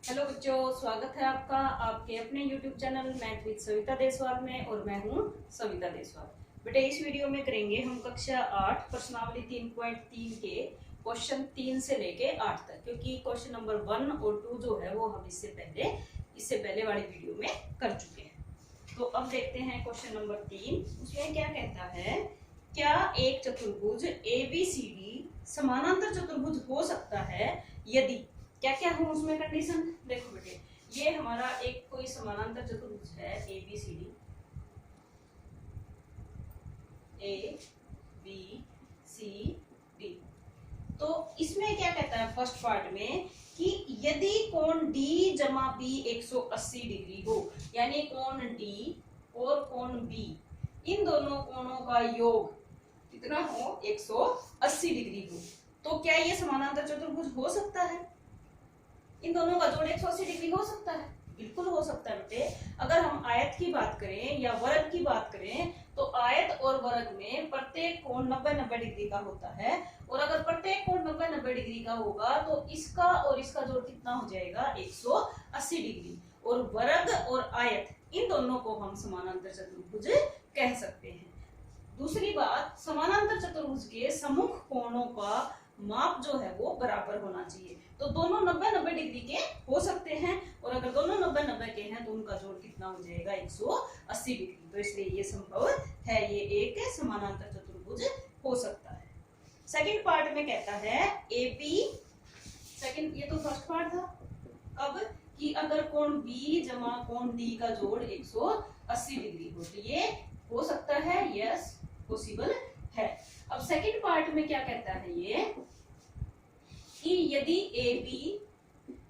Hello बच्चों, स्वागत है आपका आपके अपने YouTube channel math with Savita Deswal में। और मैं हूं सविता देसवाल। बेटे, इस वीडियो में करेंगे हम कक्षा 8 प्रश्नावली 3.3 के क्वेश्चन 3 से लेके 8 तक, क्योंकि क्वेश्चन नंबर 1 और 2 जो है वो हम इससे पहले वाली वीडियो में कर चुके हैं। तो अब देखते हैं क्वेश्चन नंबर 3। उसमें क्या कहता है, क्या एक चतुर्भुज ABCD समानांतर चतुर्भुज हो सकता है यदि क्या क्या हो उसमें कंडीशन। देखो बेटे, ये हमारा एक कोई समानांतर चतुर्भुज है ABCD, ABCD। तो इसमें क्या कहता है फर्स्ट पार्ट में कि यदि कोण D जमा B 180 डिग्री हो, यानी कोण D और कोण B इन दोनों कोणों का योग कितना हो, 180 डिग्री हो, तो क्या ये समानांतर चतुर्भुज हो सकता है? इन दोनों का जोड़ 180 डिग्री हो सकता है? बिल्कुल हो सकता है बेटे। अगर हम आयत की बात करें या वर्ग की बात करें तो आयत और वर्ग में प्रत्येक कोण 90-90 डिग्री का होता है, और अगर प्रत्येक कोण 90-90 डिग्री का होगा तो इसका और इसका जोड़ कितना हो जाएगा, 180 डिग्री। और वर्ग और आयत इन दोनों को हम समानांतर चतुर्भुज कह सकते हैं। दूसरी बात, समानांतर चतुर्भुज के सम्मुख कोणों का माप जो है वो बराबर होना चाहिए। तो दोनों 90-90 डिग्री के हो सकते हैं, और अगर दोनों 90-90 के हैं तो उनका जोड़ कितना हो जाएगा, 180 डिग्री। तो इसलिए ये संभव है, ये एक समानांतर चतुर्भुज हो सकता है। सेकंड पार्ट में कहता है AB, सेकंड ये तो फर्स्ट पार्ट था। अब कि अगर कोण B जमा कोण D का जोड़ 180 डिग्री हो तो ये हो सकता है, यस पॉसिबल है। अब सेकंड पार्ट में क्या कहता है ये कि यदि AB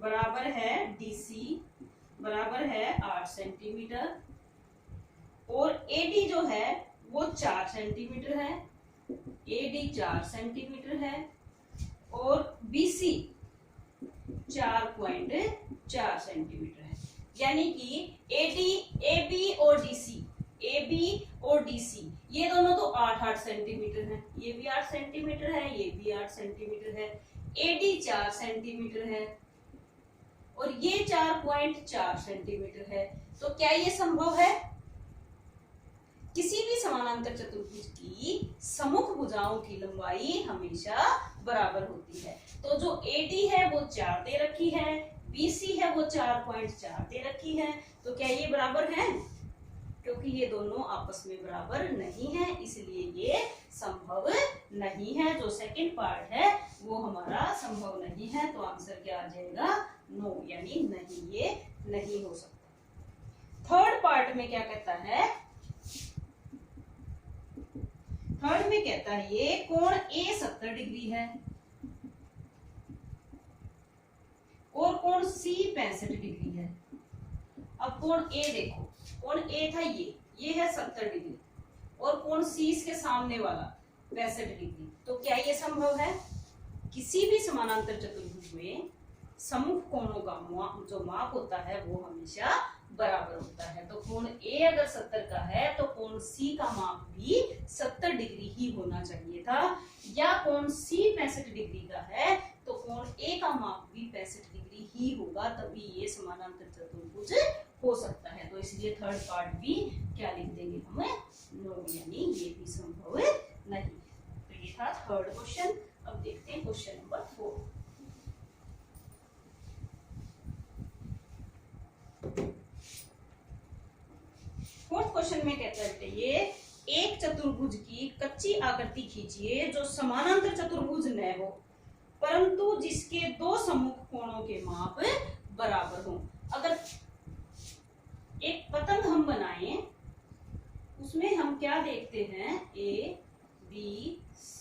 बराबर है DC बराबर है 8 सेंटीमीटर और AD जो है वो 4 सेंटीमीटर है, AD 4 सेंटीमीटर है और BC 4.4 सेंटीमीटर है, यानी कि AB और DC ये दोनों तो 8-8 सेंटीमीटर है, ये भी 8 सेंटीमीटर है, ये भी 8 सेंटीमीटर है, AD 4 सेंटीमीटर है और ये 4.4 सेंटीमीटर है। तो क्या ये संभव है? किसी भी समानांतर चतुर्भुज की सम्मुख भुजाओं की लंबाई हमेशा बराबर होती है। तो जो AD है वो 4 दे रखी है, BC है वो 4.4 दे रखी है, तो क्या ये बराबर है? क्योंकि ये दोनों आपस में बराबर नहीं है, इसलिए ये संभव नहीं है। जो सेकंड पार्ट है वो हमारा संभव नहीं है, तो आंसर क्या आ जाएगा, नो, यानी नहीं, ये नहीं हो सकता। थर्ड पार्ट में क्या कहता है, थर्ड में कहता है ये कोण A 70 डिग्री है और कोण C 65 डिग्री है। अब कोण A देखो, कोण A था ये है 70 डिग्री और कोण C इसके सामने वाला 65 डिग्री। तो क्या ये संभव है? किसी भी समानांतर चतुर्भुज में सम्मुख कोणों का जो माप होता है वो हमेशा बराबर होता है। तो कोण A अगर 70 का है तो कोण C का माप भी 70 डिग्री ही होना चाहिए था, या कोण C 65 डिग्री का है तो कोण A का माप भी 65 डिग्री ही होगा, तभी ये समानांतर चतुर्भुज हो सकता है। तो इसलिए थर्ड पार्ट भी क्या लिख देंगे हमें, नो, यानी ये भी संभव नहीं। तो ये था थर्ड क्वेश्चन। अब देखते हैं क्वेश्चन नंबर 4। फोर्थ क्वेश्चन में कहता है ये एक चतुर्भुज की कच्ची आकृति खींचिए जो समानांतर चतुर्भुज न हो परंतु जिसके दो सम्मुख कोणों के माप बराबर हो। अगर एक पतंग हम बनाएं उसमें हम क्या देखते हैं, A B C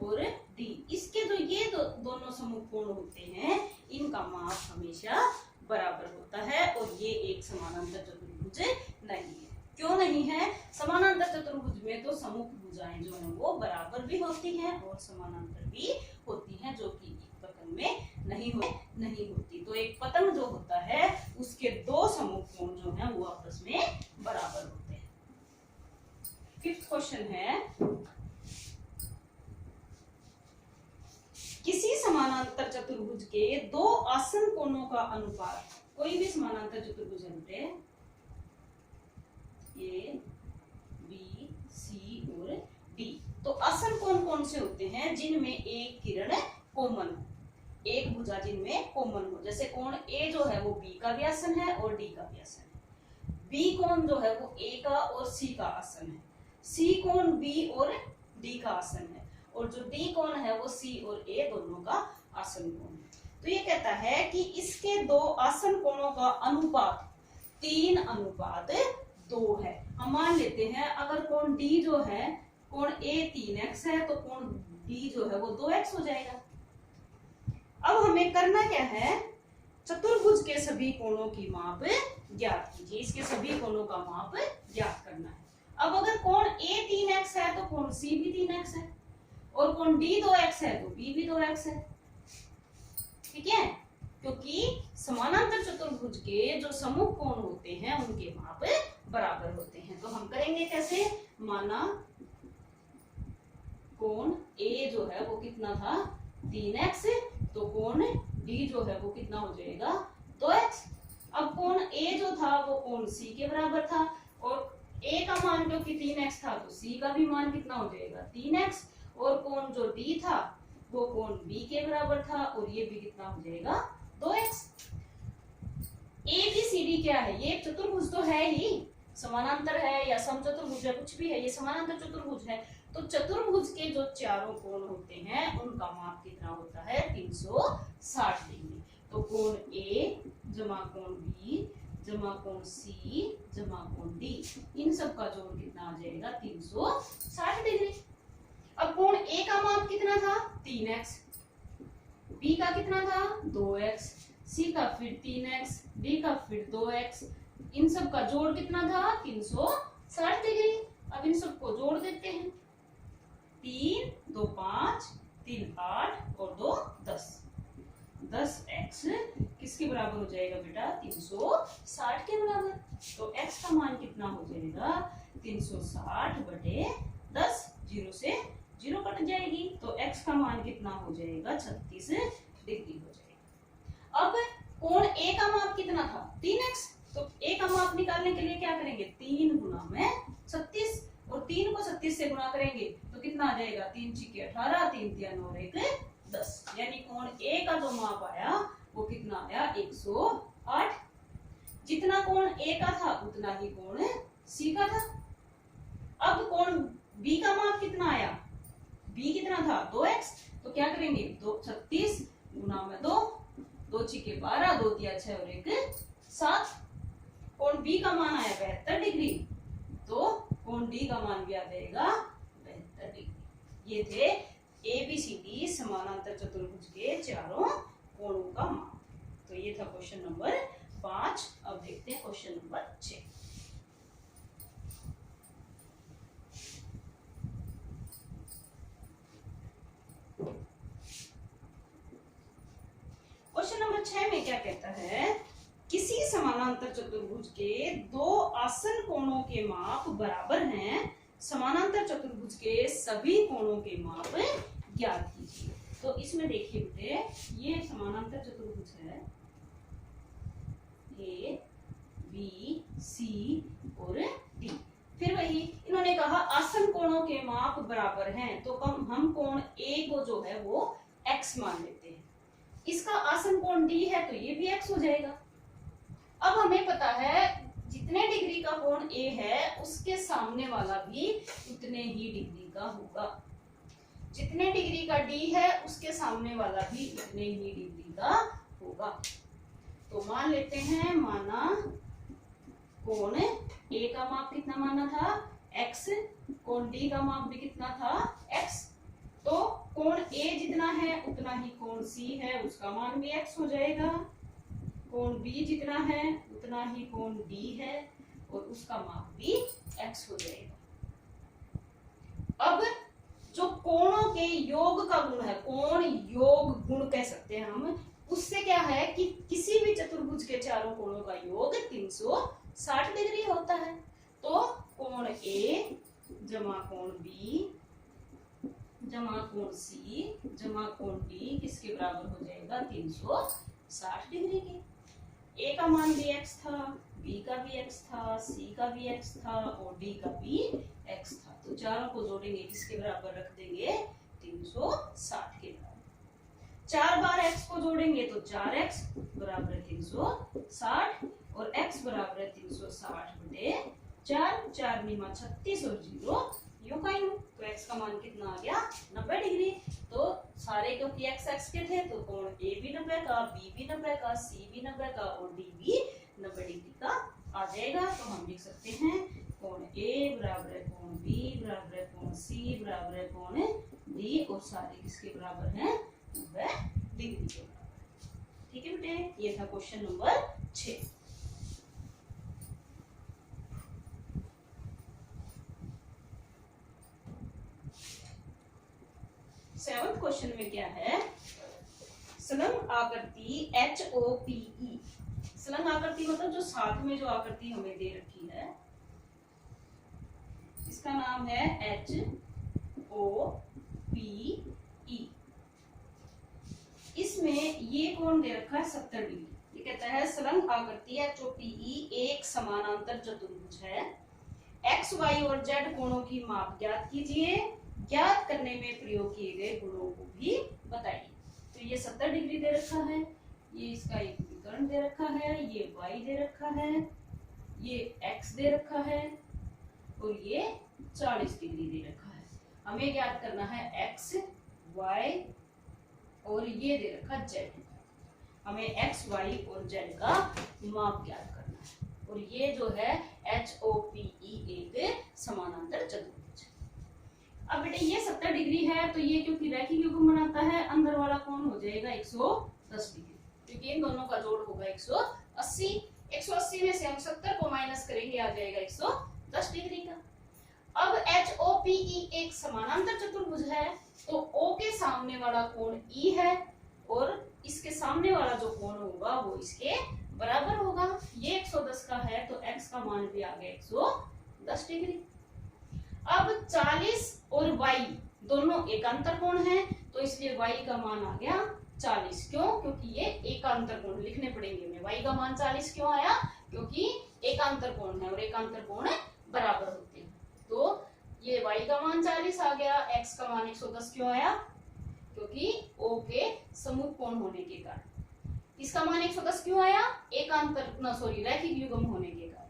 और D, इसके जो ये दोनों सम्मुख कोण होते हैं इनका माप हमेशा बराबर होता है, और ये एक समानांतर चतुर्भुज नहीं है। क्यों नहीं है? समानांतर चतुर्भुज में तो सम्मुख भुजाएं जो है वो बराबर भी होती हैं और समानांतर भी होती हैं, जो कि एक पतंग में नहीं होती। तो एक पतंग जो होता है उसके दो सम्मुख कोण जो हैं वो आपस में बराबर होते हैं। फिफ्थ क्वेश्चन है, किसी समानांतर समानांतर चतुर्भुज के दो आसन कोणों का अनुपात, कोई भी समानांतर चतुर्भुज है ए बी सी और डी, तो आसन कोण कौन से होते हैं जिनमें एक किरण कॉमन हो, एक भुजा जिनमें कॉमन हो। जैसे कोण ए जो है वो बी का भी आसन है और डी का भी आसन है, बी कोण जो है वो ए का और सी का आसन है, सी कोण बी और डी का आसन है, और जो डी कोण है वो सी और ए दोनों का आसन कोण है। तो ये कहता है कि इसके दो आसन कोणों का अनुपात 3:2 है। हम मान लेते हैं अगर कोण डी जो है, कोण ए 3x है तो कोण डी जो है वो 2x हो जाएगा। अब हमें करना क्या है, चतुर्भुज के सभी कोणों की माप ज्ञात कीजिए, इसके सभी कोणों का माप ज्ञात करना है। अब अगर कोण ए 3x है तो कोण सी भी 3x है, और कोण डी 2x है तो बी भी 2x है, ठीक है, क्योंकि समानांतर चतुर्भुज के जो समूह कोण होते हैं उनके माप बराबर होते हैं। तो हम करेंगे कैसे, माना कोण ए जो है वो कितना था 3x, तो कोण डी जो है वो कितना हो जाएगा 2x। अब कोण ए जो था वो कोण सी के बराबर था, और ए का मान क्योंकि 3x था तो सी का भी मान कितना हो जाएगा 3x, और कोण जो डी था वो कोण बी के बराबर था, और ये भी कितना हो जाएगा 2x। A B C D क्या है, ये चतुर्भुज तो है ही, समानांतर है या समचतुर्भुज है, कुछ भी है, ये समानांतर चतुर्भुज है। तो चतुर्भुज के जो चारों कोण होते हैं उनका माप कितना होता है 360 डिग्री। तो कोण ए जमा कोण बी जमा कोण सी जमा कोण डी, इन सब का जोड़ कितना आ जाएगा 360 डिग्री। अब कोण ए का माप कितना था 3x, बी का कितना था 2x, सी का फिर 3x, डी का फिर 2x, इन सब का जोड़ कितना था 360 डिग्री। अब इन सब को जोड़ देते हैं, 3 2 5 3 8 और 2 10, 10x किसके बराबर हो जाएगा बेटा 360 के बराबर। तो x का मान कितना हो जाएगा 360 बटे 10, 0 से 0 कट जाएगी, तो x का मान कितना हो जाएगा 36 डिग्री हो जाएगा। अब कोण a का माप कितना था 3x, तो a का माप निकालने के लिए क्या करेंगे 3 गुना में 36, और 3 को 36 से गुणा करेंगे तो कितना आ जाएगा 3 छिके 18, 3 3 और 1 10, यानी कोण ए का जो माप आया वो कितना आया 108। जितना कोण ए का था उतना ही कोण सी का था। अब कोण बी का माप कितना आया, बी कितना था 2x, तो क्या करेंगे 36 गुना में 2, 2 छिके 12, 2 3 6 और 1 7। कोण बी का मान आया 72 डिग्री, तो कोण डी का मान भी आ जाएगा 72 डिग्री। ये थे एबीसीडी समानांतर चतुर्भुज के चारों कोणों का माप। तो ये था क्वेश्चन नंबर 5। अब देखते हैं क्वेश्चन नंबर 6। क्वेश्चन नंबर 6 में क्या कहता है, किसी समानांतर चतुर्भुज के दो आसन कोणों के माप बराबर हैं, समानांतर चतुर्भुज के सभी कोणों के माप ज्ञात कीजिए। तो इसमें देखिए बेटे, ये समानांतर चतुर्भुज है ए बी सी और डी। फिर वही इन्होंने कहा आसन कोणों के माप बराबर हैं, तो हम कोण ए को जो है वो x मान लेते हैं, इसका आसन कोण डी है तो ये भी x हो जाएगा। अब हमें पता है जितने डिग्री का कोण ए है उसके सामने वाला भी उतने ही डिग्री का होगा, जितने डिग्री का डी है उसके सामने वाला भी उतने ही डिग्री का होगा। तो मान लेते हैं, माना कोण ए का माप कितना माना था x, कोण डी का माप भी कितना था x, तो कोण ए जितना है उतना ही कोण सी है उसका मान भी x हो जाएगा, कोण बी जितना है उतना ही कोण डी है और उसका माप भी x हो जाएगा। अब जो कोणों के योग का गुण है, कोण योग गुण कह सकते हैं हम, उससे क्या है कि किसी भी चतुर्भुज के चारों कोणों का योग 360 डिग्री होता है। तो कोण ए जमा कोण बी जमा कोण सी जमा कोण डी किसके बराबर हो जाएगा 360 डिग्री के। ए का मान भी x था, बी का भी x था, सी का भी x था और डी का भी x था। तो चारों को जोड़ेंगे किसके बराबर रख देंगे 360 के बराबर। 4 बार x को जोड़ेंगे तो 4x बराबर 360 और x बराबर 360 बटे 4, 4 निमा 36 और 0 यूं का यूं। तो x का मान कितना आ गया 90 डिग्री। तो सारे क्योंकि x के थे तो कोण ए भी 90 का, बी भी 90 का, सी भी 90 का और डी भी 90 डिग्री का आ जाएगा। तो हम लिख सकते हैं कोण ए बराबर है कोण बी बराबर है कोण सी बराबर है कोण डी और सारे किसके बराबर हैं 90 डिग्री के बराबर। ठीक है बेटे, ये था क्वेश्चन नंबर 6। सेवंथ क्वेश्चन में क्या है, संलग्न आकृति HOPE। संलग्न आकृति मतलब जो साथ में जो आकृति हमें दे रखी है इसका नाम है HOPE। इसमें ये कोण दे रखा है 70 डिग्री। ये कहता है संलग्न आकृति HOPE एक समानांतर चतुर्भुज है, x, y और z कोणों की माप ज्ञात कीजिए, ज्ञात करने में प्रयोग किए गए गुणों को भी बताइए। तो ये 70 डिग्री दे रखा है, ये इसका एक विकर्ण दे रखा है, ये y दे रखा है, ये x दे रखा है और ये 40 डिग्री दे रखा है। हमें ज्ञात करना है x, y और ये दे रखा z। हमें x, y और z का माप ज्ञात करना है और ये जो है HOPE एक समानांतर चतुर्भुज। अब बेटे ये 70 डिग्री है तो ये क्योंकि रैखिक युग्म बनाता है, अंदर वाला कोण हो जाएगा 110 डिग्री क्योंकि इन दोनों का जोड़ होगा 180। 180 में से हम 70 को माइनस करेंगे आ जाएगा 110 डिग्री का। अब HOPE एक समानांतर चतुर्भुज है तो O के सामने वाला कोण E है और इसके सामने वाला जो कोण होगा वो इसके बराबर होगा। ये 110 का है तो x का मान भी आ गया 110 डिग्री। अब 40 और y दोनों एकांतर कोण हैं तो इसलिए y का मान आ गया 40। क्यों? क्योंकि ये एकांतर कोण लिखने पड़ेंगे हमें। y का मान 40 क्यों आया? क्योंकि एकांतर कोण है और एकांतर कोण बराबर होते हैं। तो ये y का मान 40 आ गया, x का मान 110 क्यों आया? क्योंकि O के समूह कोण होने के कारण। इसका मान 110 क्यों आया? रैखिक युग्म होने के कारण।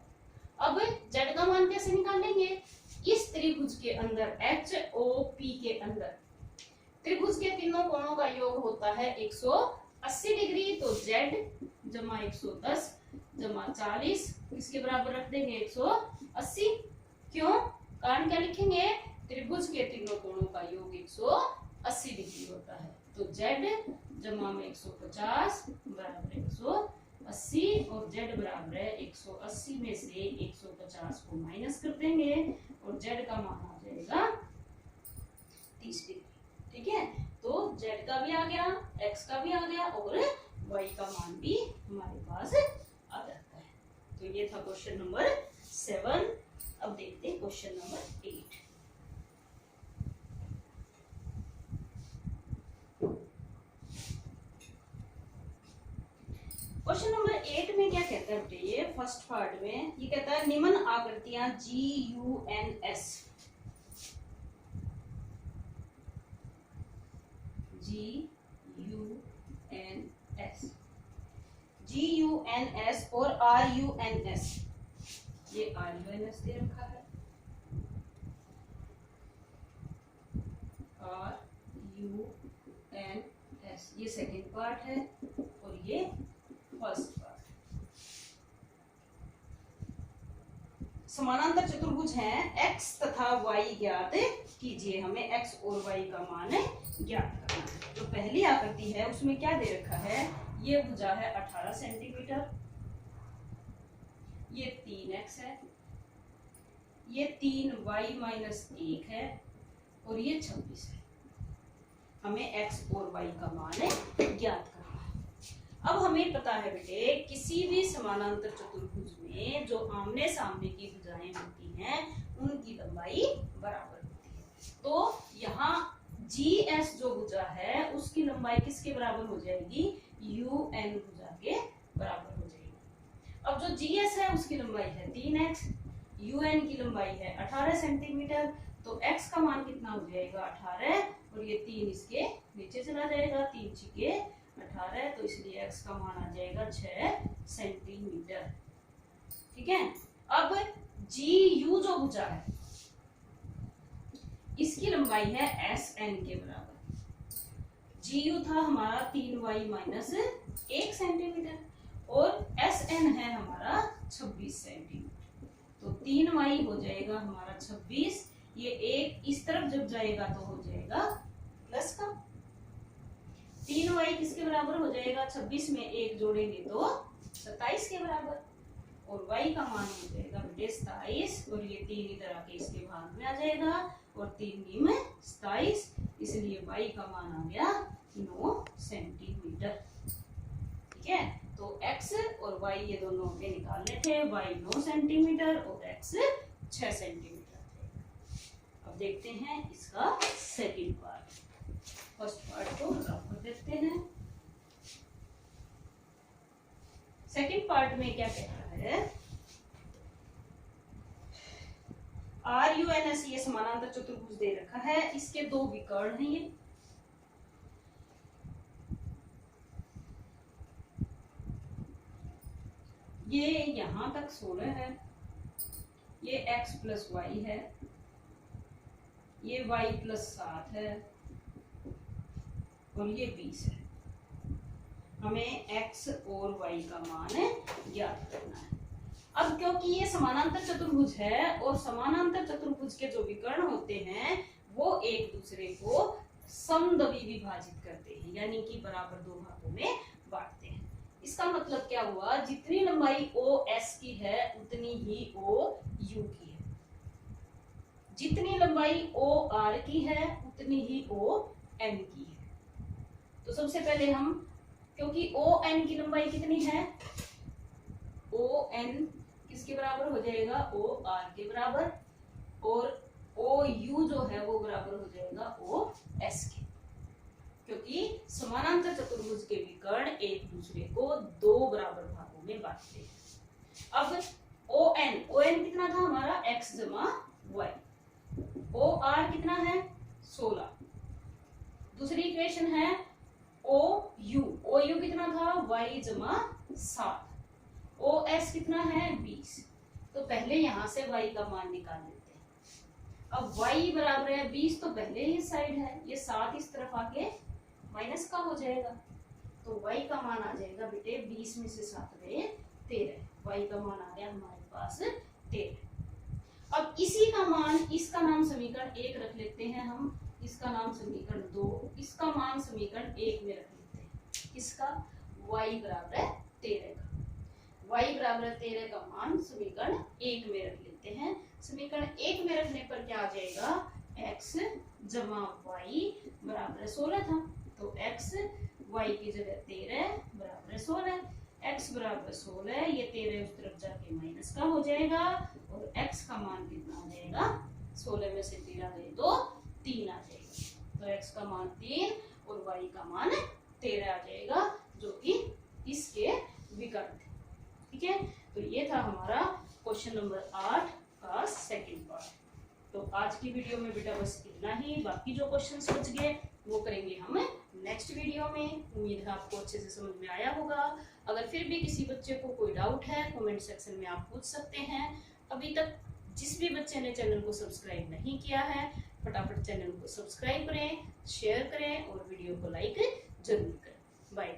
अब z का मान कैसे निकालेंगे? इस त्रिभुज के अंदर HOP के अंदर त्रिभुज के तीनों कोणों का योग होता है 180 डिग्री। तो z जमा 110 जमा 40 इसके बराबर रख देंगे 180। क्यों? कारण क्या लिखेंगे? त्रिभुज के तीनों कोणों का योग 180 डिग्री होता है। तो z जमा में 150 बराबर 180 और z बराबर है 180 में से 150 को माइनस कर देंगे और z का मान आ जाएगा 30 डिग्री। ठीक है, तो z का भी आ गया, x का भी आ गया और y का मान भी हमारे पास आ जाता है। तो ये था क्वेश्चन नंबर 7। अब देखते हैं क्वेश्चन नंबर 8। क्वेश्चन नंबर 8 में क्या कहता है बेटे? ये फर्स्ट पार्ट में ये कहता है निम्न आकृतियां GUNS और RUNS। ये RUNS दे रखा है, RUNS ये सेकेंड पार्ट है और ये फर्स्ट पार्ट। समानांतर चतुर्भुज हैं, x तथा y ज्ञात कीजिए। हमें x और y का मान ज्ञात करना है। जो पहली आकृति है उसमें क्या दे रखा है? ये भुजा है 18 सेंटीमीटर, ये 3x है, ये 3y माइनस 1 है और ये 26 है। हमें x और y का मान ज्ञात करना है। अब हमें पता है बेटे किसी भी समानांतर चतुर्भुज में जो आमने सामने की भुजाएं होती हैं उनकी लंबाई बराबर होती है। तो यहाँ जी एस जो भुजा है उसकी लंबाई किसके बराबर हो जाएगी, यू एन भुजा के बराबर हो जाएगी। अब जो जी एस है उसकी लंबाई है 3x, यू एन की लंबाई है 18 सेंटीमीटर, तो x का मान कितना हो जाएगा 18 और ये 3 इसके नीचे चला जाएगा, 3 छिके 18, तो इसलिए x का मान आ जाएगा 6 सेंटीमीटर। ठीक है। अब जी यू जो भुजा है इसकी लंबाई है एस एन के बराबर। जी यू था हमारा 3y माइनस 1 सेंटीमीटर और एस एन है हमारा 26 सेंटीमीटर, तो 3y हो जाएगा हमारा 26, ये एक इस तरफ जब जाएगा तो हो जाएगा प्लस का, 3y किसके बराबर हो जाएगा, 26 में 1 जोड़ेंगे तो 27 के बराबर, और y का मान हो जाएगा बेटे 27, और ये 3 इधर आके इसके भाग में आ जाएगा, और 3 में 27, इसलिए y का मान आ गया 9 सेंटीमीटर। ठीक है, तो x और y ये दोनों के निकालने थे, y 9 सेंटीमीटर और x 6 सेंटीमीटर। अब देखते हैं इसका सेकंड पार्ट। फर्स्ट पार्ट को रफ कर देखते हैं। सेकंड पार्ट में क्या कहता है, आर यू एन एस, ये समानांतर चतुर्भुज दे रखा है, इसके दो विकर्ण हैं, ये यहां तक 16 है, ये x प्लस वाई है, ये y प्लस 7 है, और ये 20 है। हमें x और y का मान ज्ञात करना है। अब क्योंकि ये समानांतर चतुर्भुज है और समानांतर चतुर्भुज के जो विकर्ण होते हैं वो एक दूसरे को समद्वि विभाजित करते हैं, यानी कि बराबर दो भागों में बांटते हैं। इसका मतलब क्या हुआ, जितनी लंबाई ओ एस की है उतनी ही ओ यू की है, जितनी लंबाई ओ आर की है उतनी ही ओ एन की है। तो सबसे पहले हम, क्योंकि ओ एन की लंबाई कितनी है, ओ एन किसके बराबर हो जाएगा, ओ आर के बराबर, और ओ यू जो है वो बराबर हो जाएगा ओ एस के, क्योंकि समानांतर चतुर्भुज के विकर्ण एक दूसरे को दो बराबर भागों में बांटते हैं। अब ओ एन कितना था हमारा, x जमा वाई, ओ आर कितना है 16, दूसरी इक्वेशन है ओ यू कितना था y जमा 7, ओ एस कितना है 20, तो पहले यहां से y का मान निकाल लेते हैं। अब y बराबर है 20, तो पहले ही साइड है, ये 7 इस तरफ आके माइनस का हो जाएगा, तो y का मान आ जाएगा बेटे 20 में से 7 गए 13, y का मान आ गया हमारे पास 13। अब इसी का मान, इसका नाम समीकरण 1 रख लेते हैं हम, इसका नाम समीकरण 2, इसका मान समीकरण 1 में रख लेते हैं। इसका y बराबर है 13 का, y बराबर है 13 का मान समीकरण 1 में रख लेते हैं। समीकरण 1 में रखने पर क्या आ जाएगा, x जमा y बराबर है 16 था, तो x y की जगह 13 बराबर है 16, x बराबर 16, ये 13 उस तरफ जाके माइनस का हो जाएगा, और x का मान कितना आ जाएगा, 16 में से 13 गए तो 3 आ जाएगा, तो x का मान 3 और y का मान 13 आ जाएगा, जो कि इसके विकर्ण थे। ठीक है, तो ये था हमारा क्वेश्चन नंबर 8 का सेकंड पार्ट। तो आज की वीडियो में बेटा बस इतना ही, बाकी जो क्वेश्चंस बच गए वो करेंगे हम नेक्स्ट वीडियो में। उम्मीद है आपको अच्छे से समझ में आया होगा। अगर फिर भी किसी बच्चे को कोई डाउट है कमेंट सेक्शन में आप पूछ सकते हैं। अभी तक जिस भी बच्चे ने चैनल को सब्सक्राइब नहीं किया है फटाफट चैनल को सब्सक्राइब करें, शेयर करें और वीडियो को लाइक जरूर करें। बाय।